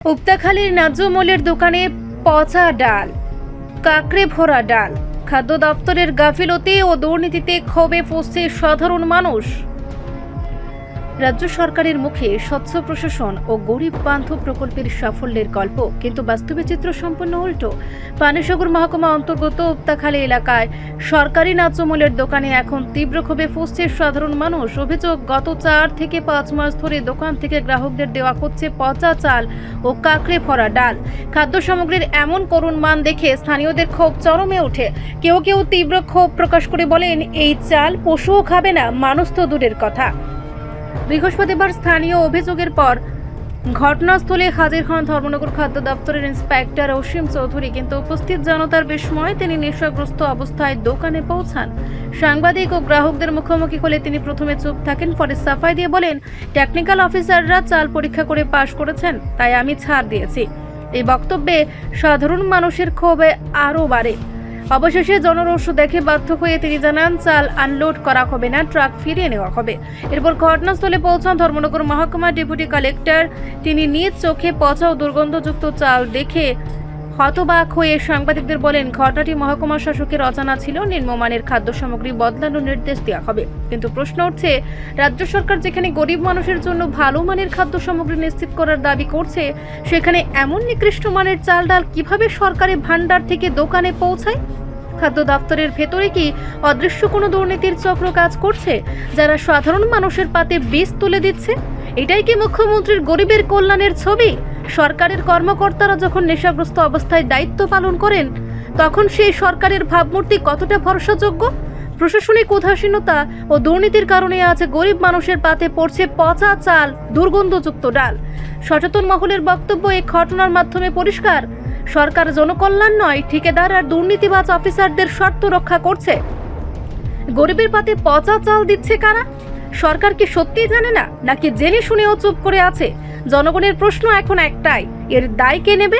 উক্তাখালীর ন্যায্য মূল্যের দোকানে পচা ডাল, কাকড়ে ভরা ডাল। খাদ্য দপ্তরের গাফিলতি ও দুর্নীতিতে ক্ষোভে ফুঁসছে সাধারণ মানুষ। রাজ্য সরকারের মুখে স্বচ্ছ প্রশাসন ও গরিব বান্ধব প্রকল্পের সাফল্যের গল্প, কিন্তু বাস্তবে চিত্র সম্পূর্ণ উল্টো। পানিসাগর মহকুমা অন্তর্গত উক্তাখালী এলাকায় সরকারি ন্যায্য মূল্যের দোকানে এখন তীব্র ক্ষোভে ফুঁসছে সাধারণ মানুষ। অভিযোগ, গত 4 থেকে 5 মাস ধরে দোকান থেকে গ্রাহকদের দেওয়া হচ্ছে পচা চাল ও কাকড়ে ভরা ডাল। খাদ্য সামগ্রীর এমন করুণ মান দেখে স্থানীয়দের ক্ষোভ চরমে ওঠে। কেউ কেউ তীব্র ক্ষোভ প্রকাশ করে বলেন, এই চাল পশুও খাবে না, মানুষ তো দূরের কথা। বৃহস্পতিবার স্থানীয় অভিযোগের পর ঘটনাস্থলে হাজির হন ধর্মনগর খাদ্য দপ্তরের ইন্সপেক্টর অসীম চৌধুরী, কিন্তু উপস্থিত জনতার বিস্ময়ে তিনি নেশাগ্রস্ত অবস্থায় দোকানে পৌঁছান। সাংবাদিক ও গ্রাহকদের মুখোমুখি হলে তিনি প্রথমে চুপ থাকেন, পরে সাফাই দিয়ে বলেন, টেকনিক্যাল অফিসাররা চাল পরীক্ষা করে পাশ করেছেন, তাই আমি ছাড় দিয়েছি। এই বক্তব্যে সাধারণ মানুষের ক্ষোভে আরও বাড়ে। অবশেষে জনরোষ দেখে বাধ্য হয়ে তিনি জানান, চাল আনলোড করা হবে না, ট্রাক ফিরিয়ে নেওয়া হবে। এরপর ঘটনাস্থলে পৌঁছান ধর্মনগর মহকুমা ডেপুটি কালেক্টর। তিনি নিজ চোখে পচা ও দুর্গন্ধযুক্ত চাল দেখে হতবাক হয়ে সাংবাদিকদের বলেন, ঘটনাটি মহকুমা শাসকের অজানা ছিল। নিম্নমানের খাদ্য সামগ্রী বদলানোর নির্দেশ দেওয়া হবে। কিন্তু প্রশ্ন উঠছে, রাজ্য সরকার যেখানে গরিব মানুষের জন্য ভালো মানের খাদ্য সামগ্রী নিশ্চিত করার দাবি করছে, সেখানে এমন নিকৃষ্ট মানের চাল ডাল কিভাবে সরকারি ভান্ডার থেকে দোকানে পৌঁছায়? খাদ্য দপ্তরের ভেতরে কি অদৃশ্য কোনো দুর্নীতির চক্র কাজ করছে, যারা সাধারণ মানুষের পাতে বিষ তুলে দিচ্ছে? এটাই কি মুখ্যমন্ত্রীর গরিবের কল্যাণের ছবি? সরকারের কর্মকর্তারা যখন নেশাগ্রস্ত অবস্থায় দায়িত্ব পালন করেন, তখন সেই সরকারের ভাবমূর্তি কতটা ভরসাযোগ্য? প্রশাসনিক উদাসীনতা ও দুর্নীতির কারণে আজ গরিব মানুষের পাতে পড়ছে পচা চাল, দুর্গন্ধযুক্ত ডাল। সচেতন মহলের বক্তব্য, এই ঘটনার মাধ্যমে পরিষ্কার, সরকার জনকল্যাণ নয়, ঠিকাদার আর দুর্নীতিবাজ অফিসারদের স্বার্থ রক্ষা করছে। গরিবের পাতে পচা চাল দিচ্ছে কারা? সরকার কি সত্যিই জানে না, নাকি জেনে শুনেও চুপ করে আছে? জনগণের প্রশ্ন এখন একটাই, এর দায় কে নেবে?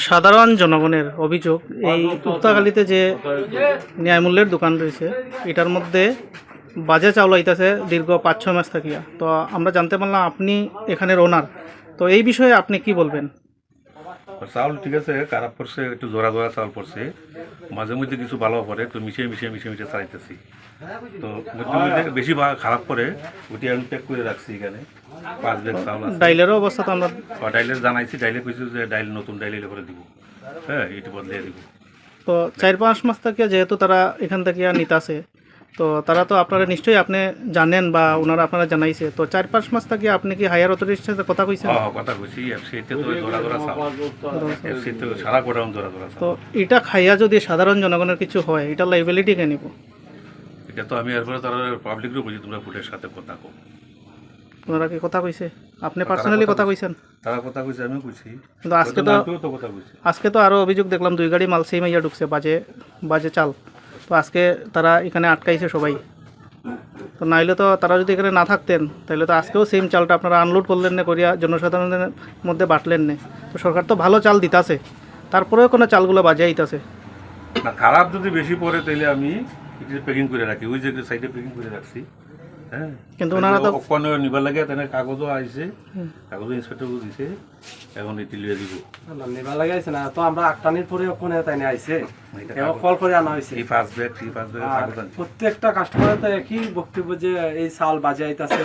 সাধারণ জনগণের অভিযোগ, এই উক্তাখালীতে যে ন্যায়মূল্যের দোকান রয়েছে, এটার মধ্যে বাজে চাউল আইতেছে দীর্ঘ 5-6 মাস থাকিয়া। তো আমরা জানতে পারলাম আপনি এখানের ওনার, তো এই বিষয়ে আপনি কি বলবেন? চাউল ঠিক আছে, খারাপ পড়ছে, একটু জোড়া জোড়া চাউল পড়ছে, মাঝে মধ্যে কিছু ভালো পড়ে, তো মিশিয়ে চালাইতেছি। তো বেশি খারাপ পড়ে ওটি আমি প্যাক করে রাখছি। এখানে 5 ব্যাগ চাউল আছে। ডাইলেরও অবস্থা তো আমরা ডাইলের জানাইছি, ডাইলে কইছি যে ডাইল নতুন ডাইল এলে করে দিব, হ্যাঁ, এটি বদলে দিব। তো 4-5 মাস থেকে যেহেতু তারা এখান থেকে নিতাছে, তো তারা তো আপনারা নিশ্চয়ই আপনি জানেন বা ওনারা আপনারা জানাইছে, তো 4-5 মাস থেকে আপনি কি হায়ার অথরিটির সাথে কথা কইছেন? কথা কইছি, এফসিতে তো জোড়া জোড়া চাউল, এফসিতে সারা গোডাউন জোড়া জোড়া চাউল। তো এটা খাইয়া যদি সাধারণ জনগণের কিছু হয়, এটা লাইবিলিটি কে নিব? এটা তো আমি এরপরে তারা পাবলিকও বলছি, তোমরা ফুটের সাথে কথা কো। ওনারা কি কথা কইছে? আপনি পার্সোনালি কথা কইছেন? তারা কথা কইছে, আমিও কইছি, কিন্তু কথা কইছি। আজকে তো আরও অভিযোগ দেখলাম, 2 গাড়ি মাল সেই মাইয়া ঢুকছে বাজে চাল। তো আজকে তারা এখানে আটকাইছে সবাই। তো নাইলে তো তারা যদি এখানে না থাকতেন, তাহলে তো আজকেও সেম চালটা আপনারা আনলোড করলেন না, করিয়া জনসাধারণের মধ্যে বাঁটলেন না। তো সরকার তো ভালো চাল দিতাছে, তারপরেও কোনো চালগুলো বাজে আইতাছে না। খারাপ যদি বেশি পড়ে তাহলে আমি প্যাকিং করে রাখি, ওই যে সাইডে প্যাকিং করে রাখছি, হ্যাঁ। কিন্তু ওনারা তো কোনো নিবার লাগে, তাই কাগজও আইছে, কাগজও ইন্সপেক্টরও দিছে, এখন এটি লিয়ে দিব। নিবার লাগে আইছে না, তো আমরা আটটানির পরে ওখানে তাই না আইছে, কল করে আনা হয়েছে। এই ফার্স্ট ব্যাগ কাগজ আনছে। প্রত্যেকটা কাস্টমারের তো একই বক্তব্য যে এই চাল বাজে আইতাছে,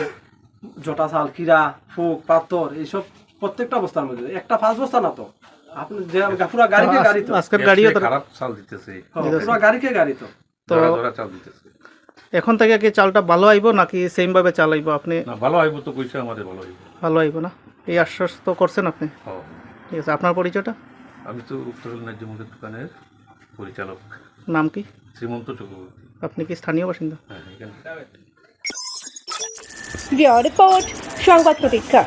জটা চাল, কিরা, ফুক, পাথর, এইসব প্রত্যেকটা বস্তার মধ্যে। একটা 5 বস্তা না তো, আপনি যে পুরো গাড়িকে গাড়ি, তো আজকের গাড়িও তো খারাপ চাল দিতেছে, পুরো গাড়িকে গাড়ি, তো জোড়া চাল দিতেছে। এখন থেকে কি চালটা ভালো আইব নাকি সেম ভাবে চাল আইব? আপনি না, ভালো আইব তো কইছে, আমাদের ভালো আইব। ভালো আইব না, এই আশ্বাস তো করছেন আপনি। ঠিক আছে, আপনার পরিচয়টা? আমি তো উত্তরখালী ন্যায্য মূল্যের দোকানের পরিচালক। নাম কি? শ্রীমন্ত চক্রবর্তী। আপনি কি স্থানীয় বাসিন্দা? হ্যাঁ, এখানে রিপোর্ট সংবাদ প্রতীক্ষা।